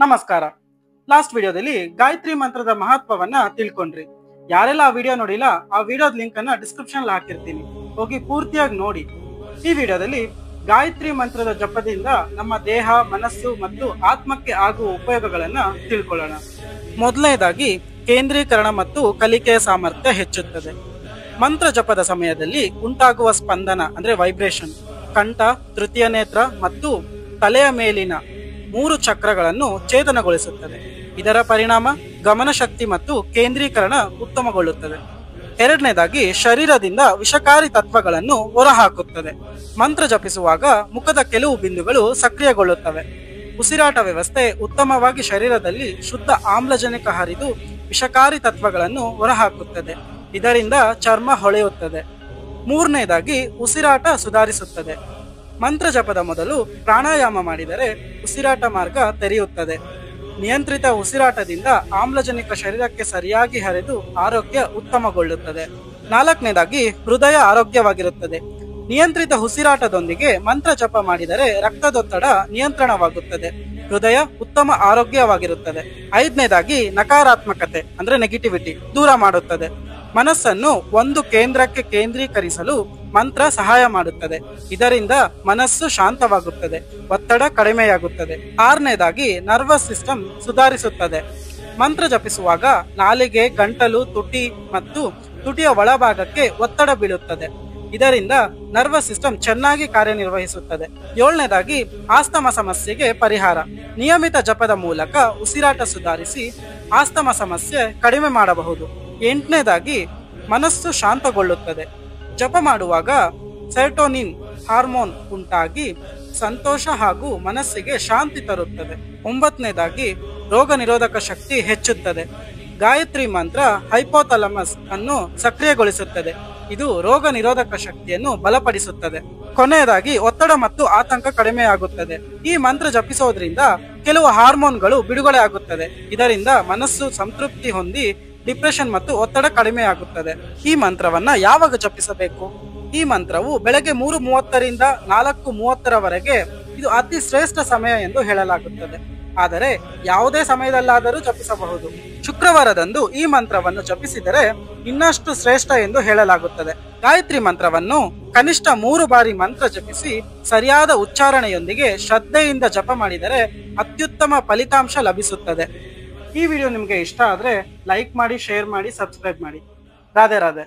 ನಮಸ್ಕಾರ. ಲಾಸ್ಟ್ ವಿಡಿಯೋದಲ್ಲಿ ಗಾಯತ್ರಿ ಮಂತ್ರದ ಮಹತ್ವವನ್ನ ತಿಳ್ಕೊಂಡ್ರಿ. ಯಾರೆಲ್ಲ ಆ ವಿಡಿಯೋ ನೋಡಿಲ್ಲ, ಆ ವಿಡಿಯೋದ ಲಿಂಕ್ ಅನ್ನ ಡಿಸ್ಕ್ರಿಪ್ಷನ್ ಹಾಕಿರ್ತೀನಿ, ಹೋಗಿ ಪೂರ್ತಿಯಾಗಿ ನೋಡಿ. ಈ ವಿಡಿಯೋದಲ್ಲಿ ಗಾಯತ್ರಿ ಮಂತ್ರದ ಜಪದಿಂದ ನಮ್ಮ ದೇಹ, ಮನಸ್ಸು ಮತ್ತು ಆತ್ಮಕ್ಕೆ ಆಗುವ ಉಪಯೋಗಗಳನ್ನ ತಿಳ್ಕೊಳ್ಳೋಣ. ಮೊದಲನೇದಾಗಿ ಕೇಂದ್ರೀಕರಣ ಮತ್ತು ಕಲಿಕೆಯ ಸಾಮರ್ಥ್ಯ ಹೆಚ್ಚುತ್ತದೆ. ಮಂತ್ರ ಜಪದ ಸಮಯದಲ್ಲಿ ಉಂಟಾಗುವ ಸ್ಪಂದನ ಅಂದ್ರೆ ವೈಬ್ರೇಷನ್ ಕಂಠ, ತೃತೀಯ ನೇತ್ರ ಮತ್ತು ತಲೆಯ ಮೇಲಿನ 3 ಚಕ್ರಗಳನ್ನು ಚೇತನಗೊಳಿಸುತ್ತದೆ. ಇದರ ಪರಿಣಾಮ ಗಮನ ಶಕ್ತಿ ಮತ್ತು ಕೇಂದ್ರೀಕರಣ ಉತ್ತಮಗೊಳ್ಳುತ್ತದೆ. ಎರಡನೇದಾಗಿ ಶರೀರದಿಂದ ವಿಷಕಾರಿ ತತ್ವಗಳನ್ನು ಹೊರಹಾಕುತ್ತದೆ. ಮಂತ್ರ ಜಪಿಸುವಾಗ ಮುಖದ ಕೆಲವು ಬಿಂದುಗಳು ಸಕ್ರಿಯಗೊಳ್ಳುತ್ತವೆ. ಉಸಿರಾಟ ವ್ಯವಸ್ಥೆ ಉತ್ತಮವಾಗಿ ಶರೀರದಲ್ಲಿ ಶುದ್ಧ ಆಮ್ಲಜನಕ ಹರಿದು ವಿಷಕಾರಿ ತತ್ವಗಳನ್ನು ಹೊರಹಾಕುತ್ತದೆ. ಇದರಿಂದ ಚರ್ಮ ಹೊಳೆಯುತ್ತದೆ. ಮೂರನೇದಾಗಿ ಉಸಿರಾಟ ಸುಧಾರಿಸುತ್ತದೆ. ಮಂತ್ರ ಜಪದ ಮೊದಲು ಪ್ರಾಣಾಯಾಮ ಮಾಡಿದರೆ ಉಸಿರಾಟ ಮಾರ್ಗ ತೆರೆಯುತ್ತದೆ. ನಿಯಂತ್ರಿತ ಉಸಿರಾಟದಿಂದ ಆಮ್ಲಜನಕ ಶರೀರಕ್ಕೆ ಸರಿಯಾಗಿ ಹರಿದು ಆರೋಗ್ಯ ಉತ್ತಮಗೊಳ್ಳುತ್ತದೆ. ನಾಲ್ಕನೇದಾಗಿ ಹೃದಯ ಆರೋಗ್ಯವಾಗಿರುತ್ತದೆ. ನಿಯಂತ್ರಿತ ಉಸಿರಾಟದೊಂದಿಗೆ ಮಂತ್ರ ಜಪ ಮಾಡಿದರೆ ರಕ್ತದೊತ್ತಡ ನಿಯಂತ್ರಣವಾಗುತ್ತದೆ. ಹೃದಯ ಉತ್ತಮ ಆರೋಗ್ಯವಾಗಿರುತ್ತದೆ. ಐದನೇದಾಗಿ ನಕಾರಾತ್ಮಕತೆ ಅಂದ್ರೆ ನೆಗೆಟಿವಿಟಿ ದೂರ ಮಾಡುತ್ತದೆ. ಮನಸ್ಸನ್ನು ಒಂದು ಕೇಂದ್ರಕ್ಕೆ ಕೇಂದ್ರೀಕರಿಸಲು ಮಂತ್ರ ಸಹಾಯ ಮಾಡುತ್ತದೆ. ಇದರಿಂದ ಮನಸ್ಸು ಶಾಂತವಾಗುತ್ತದೆ, ಒತ್ತಡ ಕಡಿಮೆಯಾಗುತ್ತದೆ. ಆರನೇದಾಗಿ ನರ್ವಸ್ ಸಿಸ್ಟಮ್ ಸುಧಾರಿಸುತ್ತದೆ. ಮಂತ್ರ ಜಪಿಸುವಾಗ ನಾಲಿಗೆ, ಗಂಟಲು, ತುಟಿ ಮತ್ತು ತುಟಿಯ ಒಳಭಾಗಕ್ಕೆ ಒತ್ತಡ ಬೀಳುತ್ತದೆ. ಇದರಿಂದ ನರ್ವಸ್ ಸಿಸ್ಟಮ್ ಚೆನ್ನಾಗಿ ಕಾರ್ಯನಿರ್ವಹಿಸುತ್ತದೆ. ಏಳನೇದಾಗಿ ಆಸ್ತಮ ಸಮಸ್ಯೆಗೆ ಪರಿಹಾರ. ನಿಯಮಿತ ಜಪದ ಮೂಲಕ ಉಸಿರಾಟ ಸುಧಾರಿಸಿ ಆಸ್ತಮ ಸಮಸ್ಯೆ ಕಡಿಮೆ ಮಾಡಬಹುದು. ಎಂಟನೇದಾಗಿ ಮನಸ್ಸು ಶಾಂತಗೊಳ್ಳುತ್ತದೆ. ಜಪ ಮಾಡುವಾಗ ಸೆರೋಟೋನಿನ್ ಹಾರ್ಮೋನ್ ಉಂಟಾಗಿ ಸಂತೋಷ ಹಾಗೂ ಮನಸ್ಸಿಗೆ ಶಾಂತಿ ತರುತ್ತದೆ. ಒಂಬತ್ತನೇದಾಗಿ ರೋಗ ನಿರೋಧಕ ಶಕ್ತಿ ಹೆಚ್ಚುತ್ತದೆ. ಗಾಯತ್ರಿ ಮಂತ್ರ ಹೈಪೋಥಾಲಮಸ್ ಅನ್ನು ಸಕ್ರಿಯಗೊಳಿಸುತ್ತದೆ. ಇದು ರೋಗ ನಿರೋಧಕ ಶಕ್ತಿಯನ್ನು ಬಲಪಡಿಸುತ್ತದೆ. ಕೊನೆಯದಾಗಿ ಒತ್ತಡ ಮತ್ತು ಆತಂಕ ಕಡಿಮೆಯಾಗುತ್ತದೆ. ಈ ಮಂತ್ರ ಜಪಿಸೋದ್ರಿಂದ ಕೆಲವು ಹಾರ್ಮೋನ್ಗಳು ಬಿಡುಗಡೆ ಆಗುತ್ತದೆ. ಇದರಿಂದ ಮನಸ್ಸು ಸಂತೃಪ್ತಿ ಹೊಂದಿ ಡಿಪ್ರೆಷನ್ ಮತ್ತು ಒತ್ತಡ ಕಡಿಮೆಯಾಗುತ್ತದೆ. ಈ ಮಂತ್ರವನ್ನ ಯಾವಾಗ ಜಪಿಸಬೇಕು? ಈ ಮಂತ್ರವು ಬೆಳಗ್ಗೆ 3:30ರಿಂದ 4:30ರವರೆಗೆ ಇದು ಅತಿ ಶ್ರೇಷ್ಠ ಸಮಯ ಎಂದು ಹೇಳಲಾಗುತ್ತದೆ. ಆದರೆ ಯಾವುದೇ ಸಮಯದಲ್ಲಾದರೂ ಜಪಿಸಬಹುದು. ಶುಕ್ರವಾರದಂದು ಈ ಮಂತ್ರವನ್ನು ಜಪಿಸಿದರೆ ಇನ್ನಷ್ಟು ಶ್ರೇಷ್ಠ ಎಂದು ಹೇಳಲಾಗುತ್ತದೆ. ಗಾಯತ್ರಿ ಮಂತ್ರವನ್ನು ಕನಿಷ್ಠ 3 ಬಾರಿ ಮಂತ್ರ ಜಪಿಸಿ ಸರಿಯಾದ ಉಚ್ಚಾರಣೆಯೊಂದಿಗೆ ಶ್ರದ್ಧೆಯಿಂದ ಜಪ ಮಾಡಿದರೆ ಅತ್ಯುತ್ತಮ ಫಲಿತಾಂಶ ಲಭಿಸುತ್ತದೆ. ಈ ವಿಡಿಯೋ ನಿಮಗೆ ಇಷ್ಟ ಆದ್ರೆ ಲೈಕ್ ಮಾಡಿ, ಶೇರ್ ಮಾಡಿ, ಸಬ್ಸ್ಕ್ರೈಬ್ ಮಾಡಿ. ರಾಧೆ ರಾಧೆ.